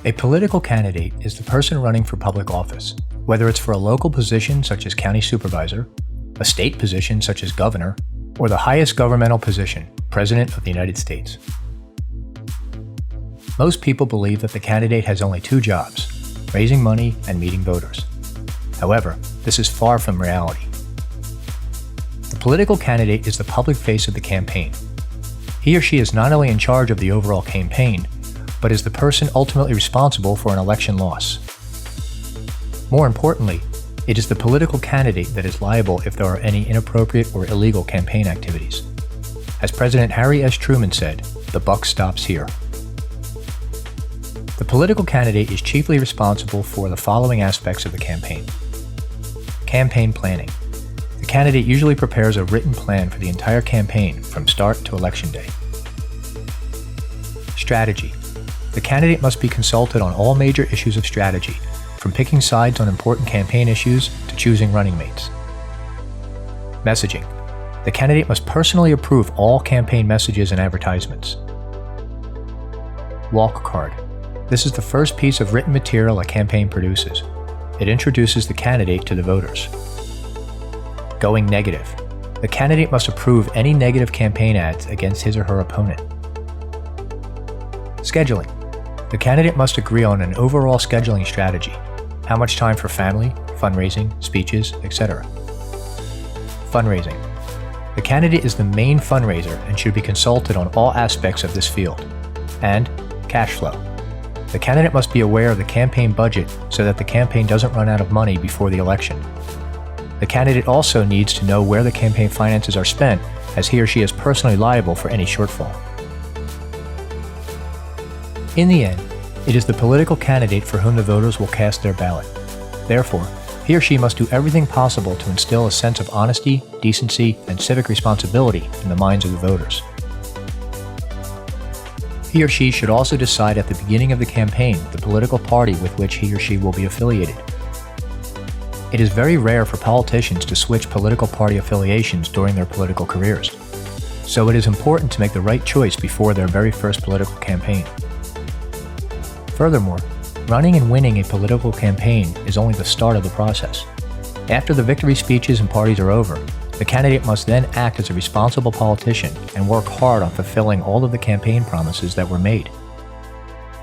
A political candidate is the person running for public office, whether it's for a local position such as county supervisor, a state position such as governor, or the highest governmental position, President of the United States. Most people believe that the candidate has only two jobs, raising money and meeting voters. However, this is far from reality. The political candidate is the public face of the campaign. He or she is not only in charge of the overall campaign, but is the person ultimately responsible for an election loss. More importantly, it is the political candidate that is liable if there are any inappropriate or illegal campaign activities. As President Harry S. Truman said, "The buck stops here." The political candidate is chiefly responsible for the following aspects of the campaign. Campaign planning. The candidate usually prepares a written plan for the entire campaign from start to election day. Strategy. The candidate must be consulted on all major issues of strategy, from picking sides on important campaign issues to choosing running mates. Messaging. The candidate must personally approve all campaign messages and advertisements. Walk card. This is the first piece of written material a campaign produces. It introduces the candidate to the voters. Going negative. The candidate must approve any negative campaign ads against his or her opponent. Scheduling. The candidate must agree on an overall scheduling strategy. How much time for family, fundraising, speeches, etc. Fundraising. The candidate is the main fundraiser and should be consulted on all aspects of this field. And cash flow. The candidate must be aware of the campaign budget so that the campaign doesn't run out of money before the election. The candidate also needs to know where the campaign finances are spent, as he or she is personally liable for any shortfall. In the end, it is the political candidate for whom the voters will cast their ballot. Therefore, he or she must do everything possible to instill a sense of honesty, decency, and civic responsibility in the minds of the voters. He or she should also decide at the beginning of the campaign the political party with which he or she will be affiliated. It is very rare for politicians to switch political party affiliations during their political careers, so it is important to make the right choice before their very first political campaign. Furthermore, running and winning a political campaign is only the start of the process. After the victory speeches and parties are over, the candidate must then act as a responsible politician and work hard on fulfilling all of the campaign promises that were made.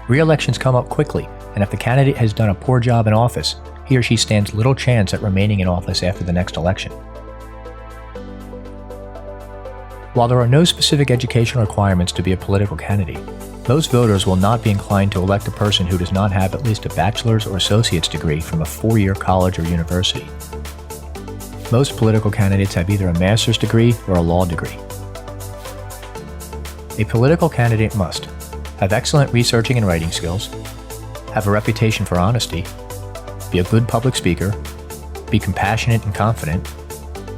Re-elections come up quickly, and if the candidate has done a poor job in office, he or she stands little chance at remaining in office after the next election. While there are no specific educational requirements to be a political candidate, most voters will not be inclined to elect a person who does not have at least a bachelor's or associate's degree from a four-year college or university. Most political candidates have either a master's degree or a law degree. A political candidate must have excellent researching and writing skills, have a reputation for honesty, be a good public speaker, be compassionate and confident,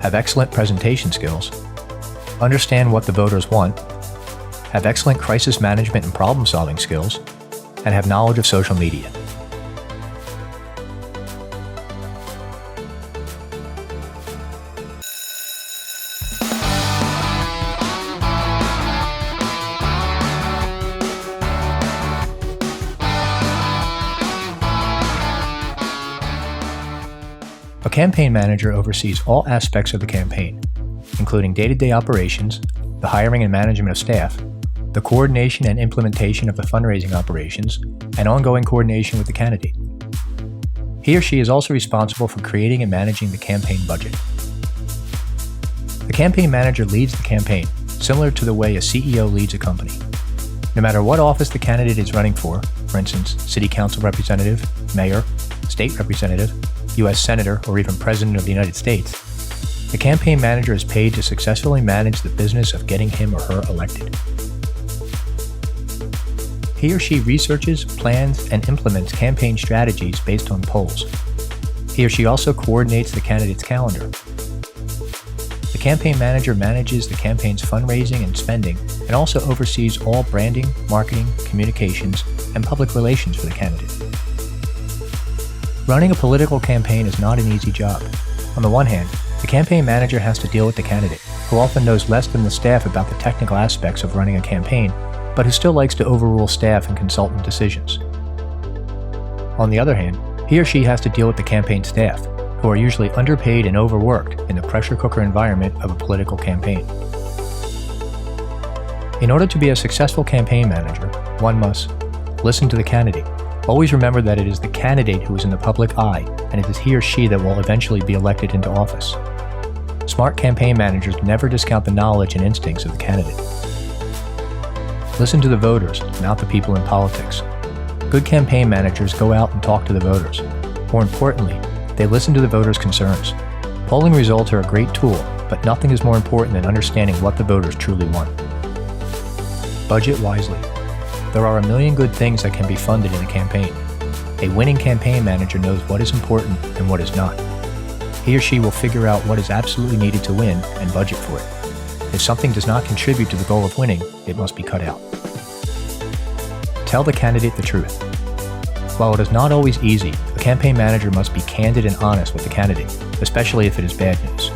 have excellent presentation skills, understand what the voters want, have excellent crisis management and problem-solving skills, and have knowledge of social media. A campaign manager oversees all aspects of the campaign, including day-to-day operations, the hiring and management of staff, the coordination and implementation of the fundraising operations, and ongoing coordination with the candidate. He or she is also responsible for creating and managing the campaign budget. The campaign manager leads the campaign, similar to the way a CEO leads a company. No matter what office the candidate is running for instance, city council representative, mayor, state representative, U.S. senator, or even president of the United States, the campaign manager is paid to successfully manage the business of getting him or her elected. He or she researches, plans, and implements campaign strategies based on polls. He or she also coordinates the candidate's calendar. The campaign manager manages the campaign's fundraising and spending and also oversees all branding, marketing, communications, and public relations for the candidate. Running a political campaign is not an easy job. On the one hand, the campaign manager has to deal with the candidate, who often knows less than the staff about the technical aspects of running a campaign, but who still likes to overrule staff and consultant decisions. On the other hand, he or she has to deal with the campaign staff, who are usually underpaid and overworked in the pressure cooker environment of a political campaign. In order to be a successful campaign manager, one must listen to the candidate. Always remember that it is the candidate who is in the public eye, and it is he or she that will eventually be elected into office. Smart campaign managers never discount the knowledge and instincts of the candidate. Listen to the voters, not the people in politics. Good campaign managers go out and talk to the voters. More importantly, they listen to the voters' concerns. Polling results are a great tool, but nothing is more important than understanding what the voters truly want. Budget wisely. There are a million good things that can be funded in a campaign. A winning campaign manager knows what is important and what is not. He or she will figure out what is absolutely needed to win and budget for it. If something does not contribute to the goal of winning, it must be cut out. Tell the candidate the truth. While it is not always easy, a campaign manager must be candid and honest with the candidate, especially if it is bad news.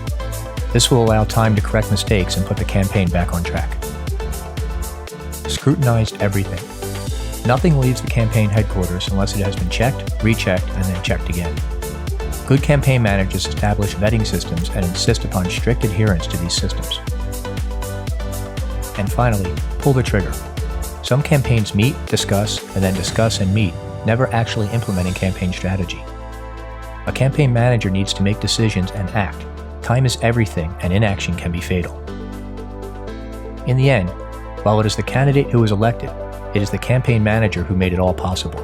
This will allow time to correct mistakes and put the campaign back on track. Scrutinized everything. Nothing leaves the campaign headquarters unless it has been checked, rechecked, and then checked again. Good campaign managers establish vetting systems and insist upon strict adherence to these systems. And finally, pull the trigger. Some campaigns meet, discuss, and then discuss and meet, never actually implementing campaign strategy. A campaign manager needs to make decisions and act. Time is everything, and inaction can be fatal. In the end, while it is the candidate who is elected, it is the campaign manager who made it all possible.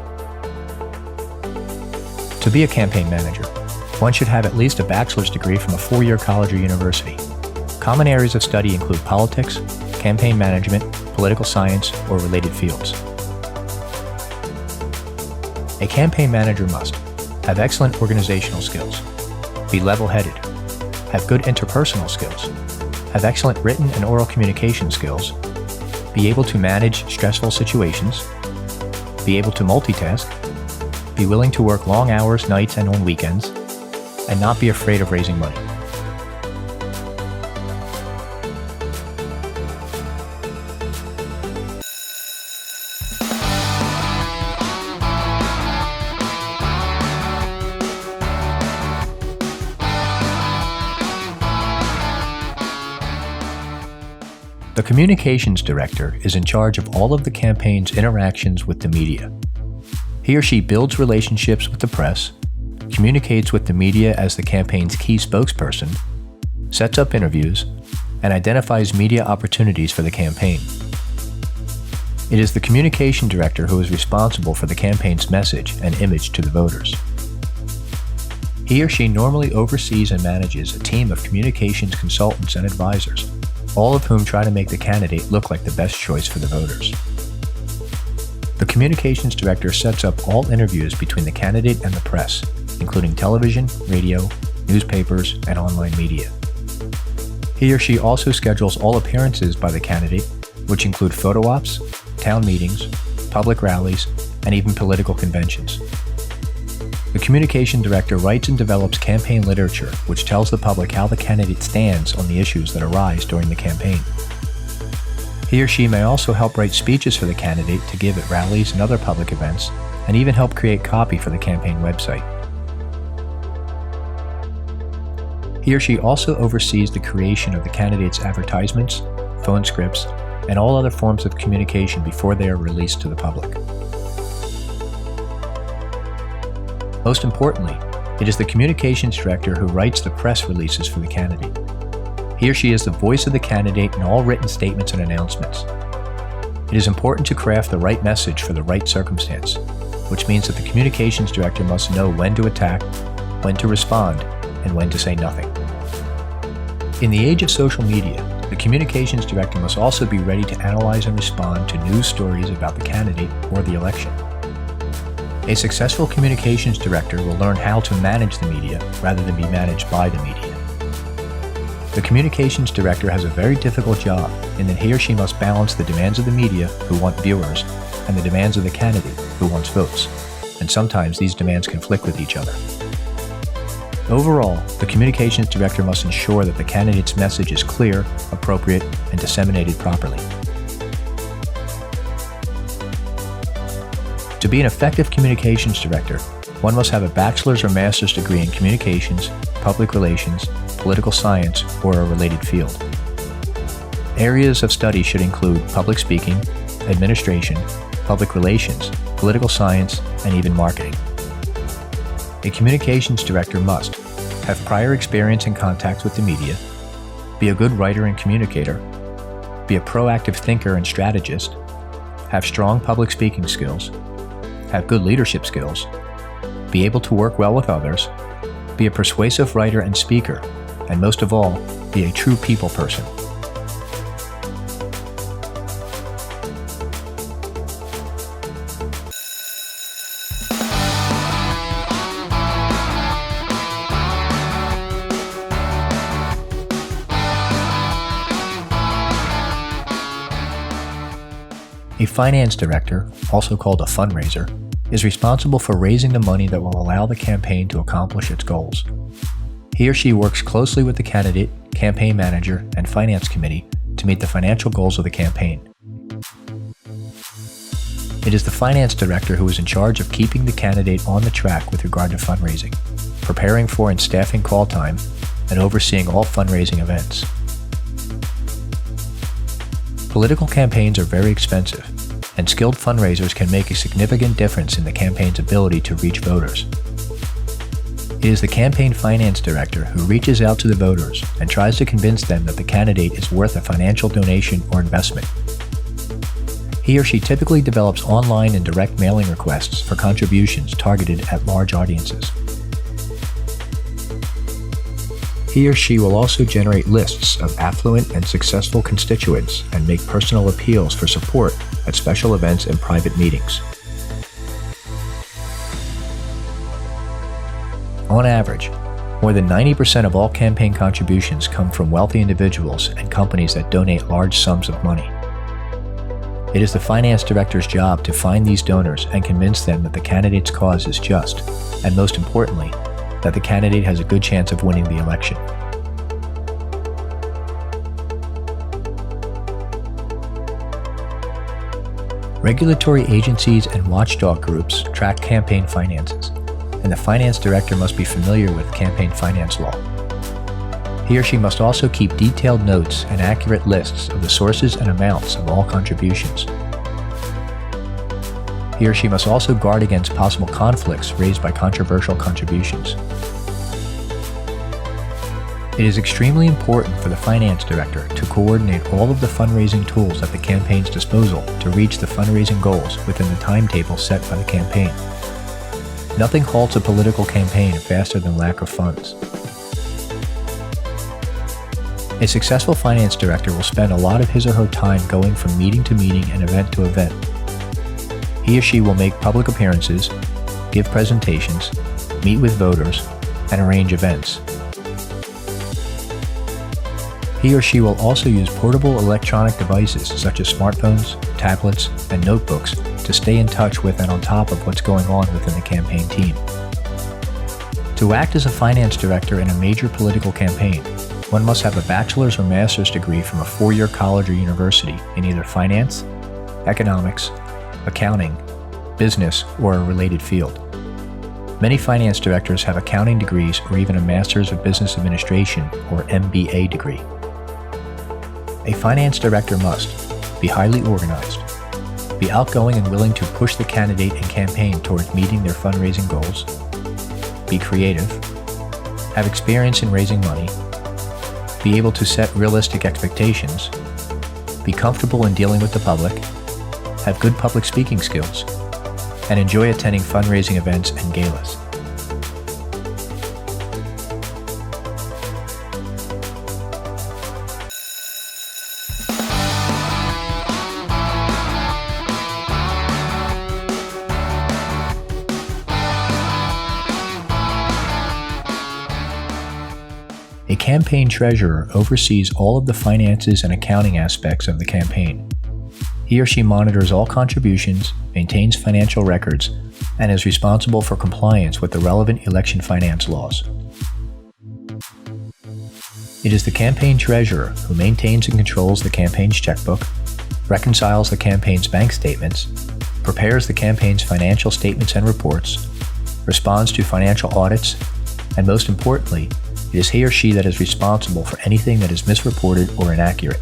To be a campaign manager, one should have at least a bachelor's degree from a 4-year college or university. Common areas of study include politics, campaign management, political science, or related fields. A campaign manager must have excellent organizational skills, be level-headed, have good interpersonal skills, have excellent written and oral communication skills, be able to manage stressful situations, be able to multitask, be willing to work long hours, nights, and on weekends, and not be afraid of raising money. The communications director is in charge of all of the campaign's interactions with the media. He or she builds relationships with the press, communicates with the media as the campaign's key spokesperson, sets up interviews, and identifies media opportunities for the campaign. It is the communication director who is responsible for the campaign's message and image to the voters. He or she normally oversees and manages a team of communications consultants and advisors, all of whom try to make the candidate look like the best choice for the voters. The communications director sets up all interviews between the candidate and the press, including television, radio, newspapers, and online media. He or she also schedules all appearances by the candidate, which include photo ops, town meetings, public rallies, and even political conventions. The communication director writes and develops campaign literature, which tells the public how the candidate stands on the issues that arise during the campaign. He or she may also help write speeches for the candidate to give at rallies and other public events, and even help create copy for the campaign website. He or she also oversees the creation of the candidate's advertisements, phone scripts, and all other forms of communication before they are released to the public. Most importantly, it is the communications director who writes the press releases for the candidate. He or she is the voice of the candidate in all written statements and announcements. It is important to craft the right message for the right circumstance, which means that the communications director must know when to attack, when to respond, and when to say nothing. In the age of social media, the communications director must also be ready to analyze and respond to news stories about the candidate or the election. A successful communications director will learn how to manage the media rather than be managed by the media. The communications director has a very difficult job in that he or she must balance the demands of the media, who want viewers, and the demands of the candidate, who wants votes, and sometimes these demands conflict with each other. Overall, the communications director must ensure that the candidate's message is clear, appropriate, and disseminated properly. To be an effective communications director, one must have a bachelor's or master's degree in communications, public relations, political science, or a related field. Areas of study should include public speaking, administration, public relations, political science, and even marketing. A communications director must have prior experience in contacts with the media, be a good writer and communicator, be a proactive thinker and strategist, have strong public speaking skills, have good leadership skills, be able to work well with others, be a persuasive writer and speaker, and most of all, be a true people person. A finance director, also called a fundraiser, is responsible for raising the money that will allow the campaign to accomplish its goals. He or she works closely with the candidate, campaign manager, and finance committee to meet the financial goals of the campaign. It is the finance director who is in charge of keeping the candidate on the track with regard to fundraising, preparing for and staffing call time, and overseeing all fundraising events. Political campaigns are very expensive, and skilled fundraisers can make a significant difference in the campaign's ability to reach voters. It is the campaign finance director who reaches out to the voters and tries to convince them that the candidate is worth a financial donation or investment. He or she typically develops online and direct mailing requests for contributions targeted at large audiences. He or she will also generate lists of affluent and successful constituents and make personal appeals for support at special events and private meetings. On average, more than 90% of all campaign contributions come from wealthy individuals and companies that donate large sums of money. It is the finance director's job to find these donors and convince them that the candidate's cause is just, and most importantly, that the candidate has a good chance of winning the election. Regulatory agencies and watchdog groups track campaign finances, and the finance director must be familiar with campaign finance law. He or she must also keep detailed notes and accurate lists of the sources and amounts of all contributions. He or she must also guard against possible conflicts raised by controversial contributions. It is extremely important for the finance director to coordinate all of the fundraising tools at the campaign's disposal to reach the fundraising goals within the timetable set by the campaign. Nothing halts a political campaign faster than lack of funds. A successful finance director will spend a lot of his or her time going from meeting to meeting and event to event. He or she will make public appearances, give presentations, meet with voters, and arrange events. He or she will also use portable electronic devices such as smartphones, tablets, and notebooks to stay in touch with and on top of what's going on within the campaign team. To act as a finance director in a major political campaign, one must have a bachelor's or master's degree from a four-year college or university in either finance, economics, accounting, business, or a related field. Many finance directors have accounting degrees or even a Master's of Business Administration or MBA degree. A finance director must be highly organized, be outgoing and willing to push the candidate and campaign towards meeting their fundraising goals, be creative, have experience in raising money, be able to set realistic expectations, be comfortable in dealing with the public, have good public speaking skills, and enjoy attending fundraising events and galas. A campaign treasurer oversees all of the finances and accounting aspects of the campaign. He or she monitors all contributions, maintains financial records, and is responsible for compliance with the relevant election finance laws. It is the campaign treasurer who maintains and controls the campaign's checkbook, reconciles the campaign's bank statements, prepares the campaign's financial statements and reports, responds to financial audits, and most importantly, it is he or she that is responsible for anything that is misreported or inaccurate.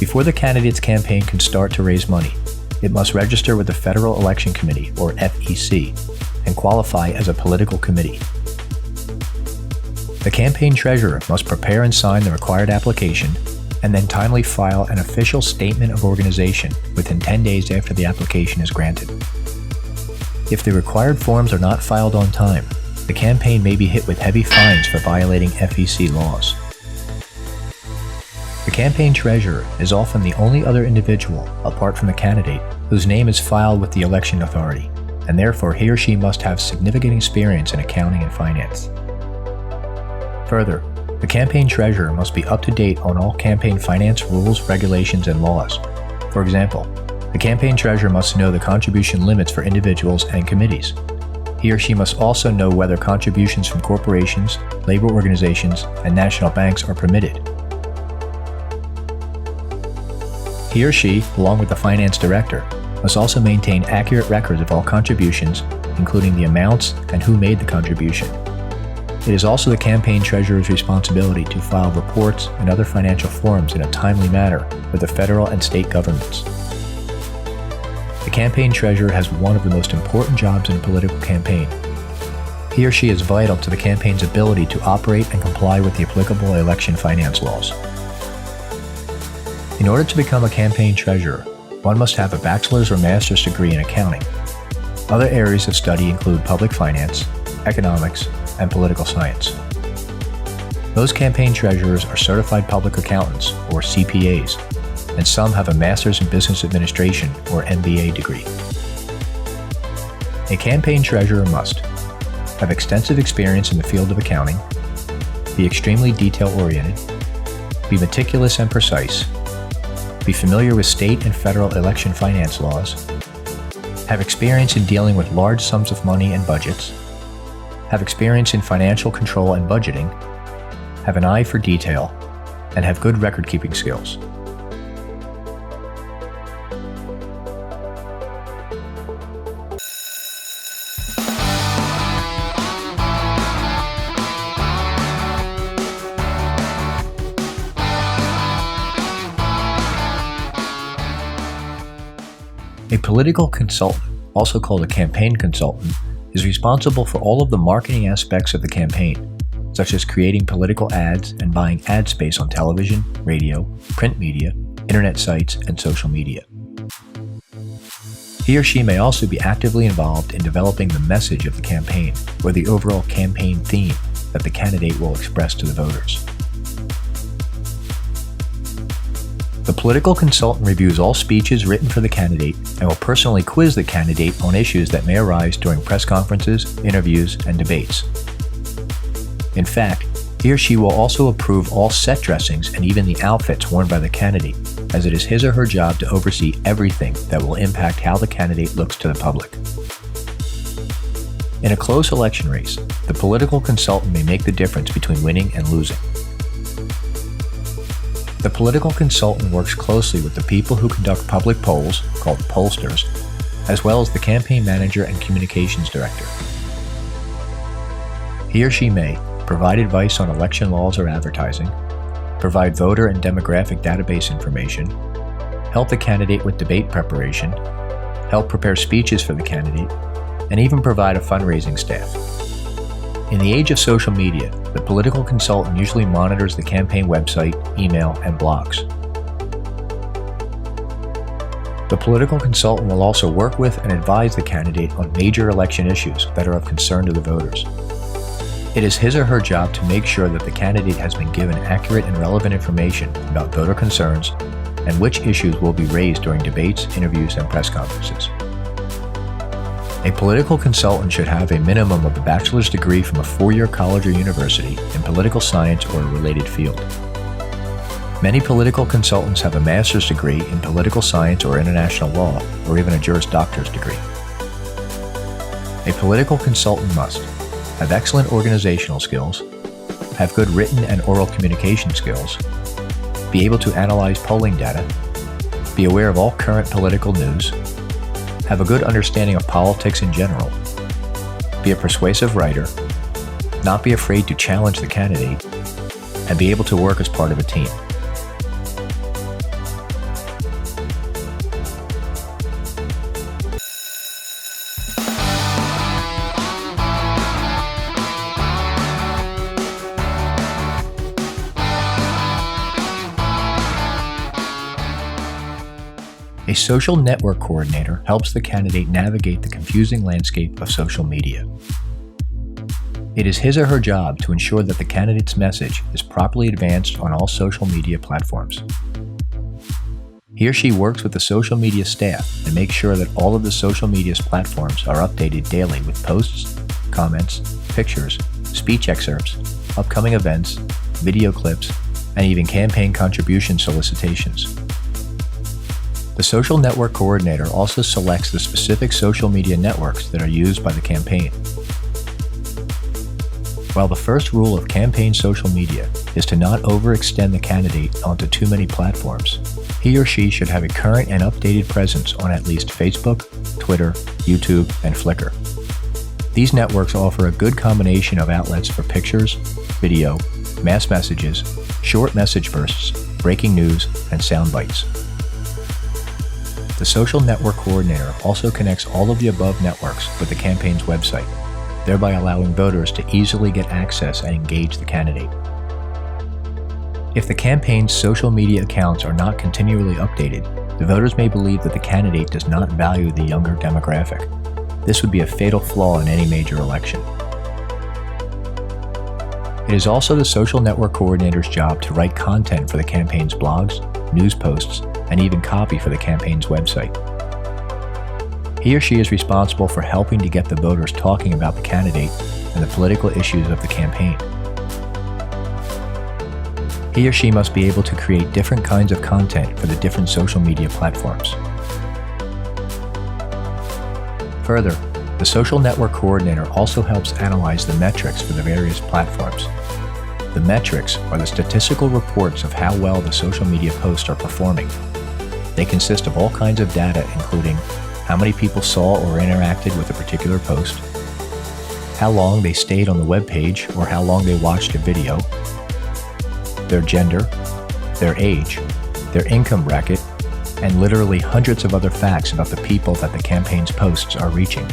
Before the candidate's campaign can start to raise money, it must register with the Federal Election Committee, or FEC, and qualify as a political committee. The campaign treasurer must prepare and sign the required application and then timely file an official statement of organization within 10 days after the application is granted. If the required forms are not filed on time, the campaign may be hit with heavy fines for violating FEC laws. The campaign treasurer is often the only other individual, apart from the candidate, whose name is filed with the election authority, and therefore he or she must have significant experience in accounting and finance. Further, the campaign treasurer must be up to date on all campaign finance rules, regulations, and laws. For example, the campaign treasurer must know the contribution limits for individuals and committees. He or she must also know whether contributions from corporations, labor organizations, and national banks are permitted. He or she, along with the finance director, must also maintain accurate records of all contributions, including the amounts and who made the contribution. It is also the campaign treasurer's responsibility to file reports and other financial forms in a timely manner with the federal and state governments. The campaign treasurer has one of the most important jobs in a political campaign. He or she is vital to the campaign's ability to operate and comply with the applicable election finance laws. In order to become a campaign treasurer, one must have a bachelor's or master's degree in accounting. Other areas of study include public finance, economics, and political science. Most campaign treasurers are certified public accountants, or CPAs, and some have a master's in business administration, or MBA degree. A campaign treasurer must have extensive experience in the field of accounting, be extremely detail-oriented, be meticulous and precise, be familiar with state and federal election finance laws, have experience in dealing with large sums of money and budgets, have experience in financial control and budgeting, have an eye for detail, and have good record-keeping skills. A political consultant, also called a campaign consultant, is responsible for all of the marketing aspects of the campaign, such as creating political ads and buying ad space on television, radio, print media, internet sites, and social media. He or she may also be actively involved in developing the message of the campaign or the overall campaign theme that the candidate will express to the voters. The political consultant reviews all speeches written for the candidate and will personally quiz the candidate on issues that may arise during press conferences, interviews, and debates. In fact, he or she will also approve all set dressings and even the outfits worn by the candidate, as it is his or her job to oversee everything that will impact how the candidate looks to the public. In a close election race, the political consultant may make the difference between winning and losing. The political consultant works closely with the people who conduct public polls, called pollsters, as well as the campaign manager and communications director. He or she may provide advice on election laws or advertising, provide voter and demographic database information, help the candidate with debate preparation, help prepare speeches for the candidate, and even provide a fundraising staff. In the age of social media, the political consultant usually monitors the campaign website, email, and blogs. The political consultant will also work with and advise the candidate on major election issues that are of concern to the voters. It is his or her job to make sure that the candidate has been given accurate and relevant information about voter concerns and which issues will be raised during debates, interviews, and press conferences. A political consultant should have a minimum of a bachelor's degree from a 4-year college or university in political science or a related field. Many political consultants have a master's degree in political science or international law, or even a Juris Doctor's degree. A political consultant must have excellent organizational skills, have good written and oral communication skills, be able to analyze polling data, be aware of all current political news, have a good understanding of politics in general, be a persuasive writer, not be afraid to challenge the candidate, and be able to work as part of a team. A social network coordinator helps the candidate navigate the confusing landscape of social media. It is his or her job to ensure that the candidate's message is properly advanced on all social media platforms. He or she works with the social media staff and makes sure that all of the social media platforms are updated daily with posts, comments, pictures, speech excerpts, upcoming events, video clips, and even campaign contribution solicitations. The social network coordinator also selects the specific social media networks that are used by the campaign. While the first rule of campaign social media is to not overextend the candidate onto too many platforms, he or she should have a current and updated presence on at least Facebook, Twitter, YouTube, and Flickr. These networks offer a good combination of outlets for pictures, video, mass messages, short message bursts, breaking news, and sound bites. The social network coordinator also connects all of the above networks with the campaign's website, thereby allowing voters to easily get access and engage the candidate. If the campaign's social media accounts are not continually updated, the voters may believe that the candidate does not value the younger demographic. This would be a fatal flaw in any major election. It is also the social network coordinator's job to write content for the campaign's blogs, news posts, and even copy for the campaign's website. He or she is responsible for helping to get the voters talking about the candidate and the political issues of the campaign. He or she must be able to create different kinds of content for the different social media platforms. Further, the social network coordinator also helps analyze the metrics for the various platforms. The metrics are the statistical reports of how well the social media posts are performing. They consist of all kinds of data, including how many people saw or interacted with a particular post, how long they stayed on the web page or how long they watched a video, their gender, their age, their income bracket, and literally hundreds of other facts about the people that the campaign's posts are reaching.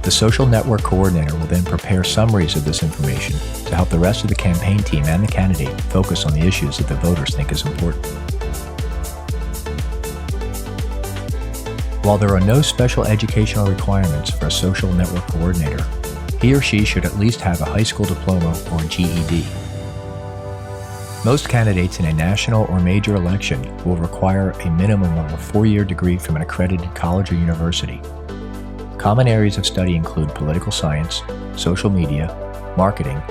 The social network coordinator will then prepare summaries of this information to help the rest of the campaign team and the candidate focus on the issues that the voters think is important. While there are no special educational requirements for a social network coordinator, he or she should at least have a high school diploma or GED. Most candidates in a national or major election will require a minimum of a 4-year degree from an accredited college or university. Common areas of study include political science, social media, marketing,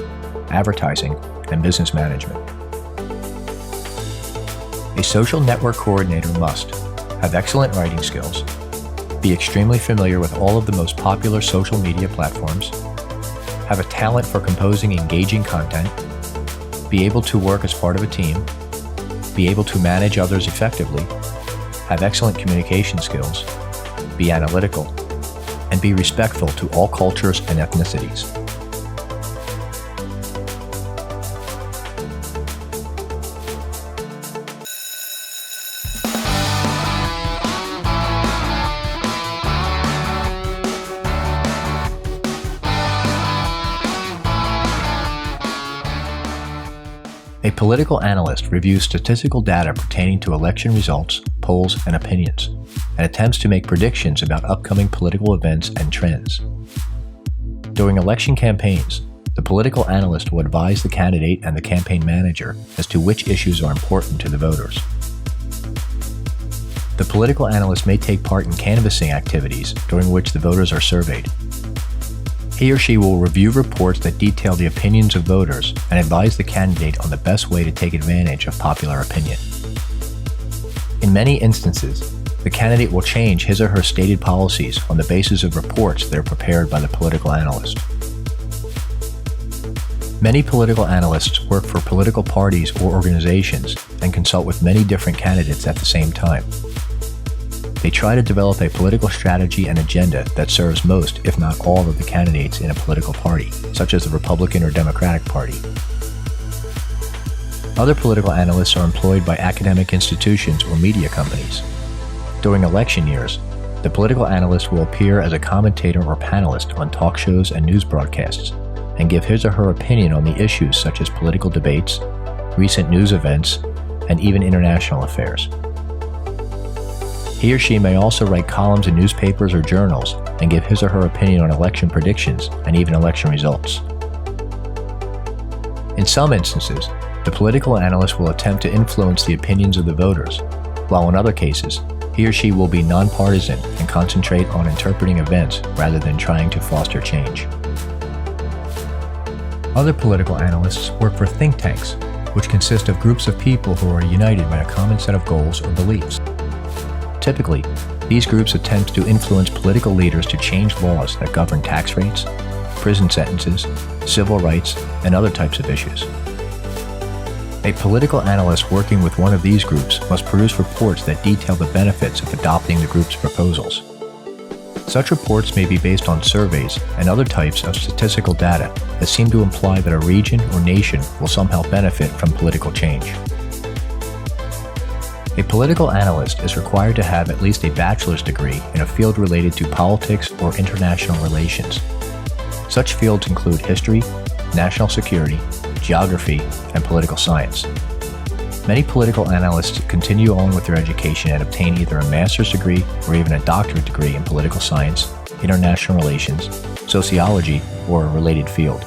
advertising, and business management. A social network coordinator must have excellent writing skills, be extremely familiar with all of the most popular social media platforms, have a talent for composing engaging content, be able to work as part of a team, be able to manage others effectively, have excellent communication skills, be analytical, and be respectful to all cultures and ethnicities. A political analyst reviews statistical data pertaining to election results, polls, and opinions, and attempts to make predictions about upcoming political events and trends. During election campaigns, the political analyst will advise the candidate and the campaign manager as to which issues are important to the voters. The political analyst may take part in canvassing activities during which the voters are surveyed. He or she will review reports that detail the opinions of voters and advise the candidate on the best way to take advantage of popular opinion. In many instances, the candidate will change his or her stated policies on the basis of reports that are prepared by the political analyst. Many political analysts work for political parties or organizations and consult with many different candidates at the same time. They try to develop a political strategy and agenda that serves most, if not all, of the candidates in a political party, such as the Republican or Democratic Party. Other political analysts are employed by academic institutions or media companies. During election years, the political analyst will appear as a commentator or panelist on talk shows and news broadcasts and give his or her opinion on the issues such as political debates, recent news events, and even international affairs. He or she may also write columns in newspapers or journals and give his or her opinion on election predictions and even election results. In some instances, the political analyst will attempt to influence the opinions of the voters, while in other cases, he or she will be nonpartisan and concentrate on interpreting events rather than trying to foster change. Other political analysts work for think tanks, which consist of groups of people who are united by a common set of goals or beliefs. Typically, these groups attempt to influence political leaders to change laws that govern tax rates, prison sentences, civil rights, and other types of issues. A political analyst working with one of these groups must produce reports that detail the benefits of adopting the group's proposals. Such reports may be based on surveys and other types of statistical data that seem to imply that a region or nation will somehow benefit from political change. A political analyst is required to have at least a bachelor's degree in a field related to politics or international relations. Such fields include history, national security, geography, and political science. Many political analysts continue on with their education and obtain either a master's degree or even a doctorate degree in political science, international relations, sociology, or a related field.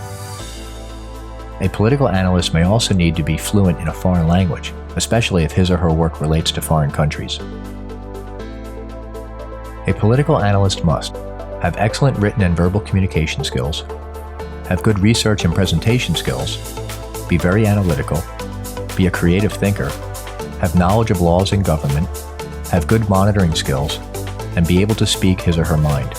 A political analyst may also need to be fluent in a foreign language, especially if his or her work relates to foreign countries. A political analyst must have excellent written and verbal communication skills, have good research and presentation skills, be very analytical, be a creative thinker, have knowledge of laws and government, have good monitoring skills, and be able to speak his or her mind.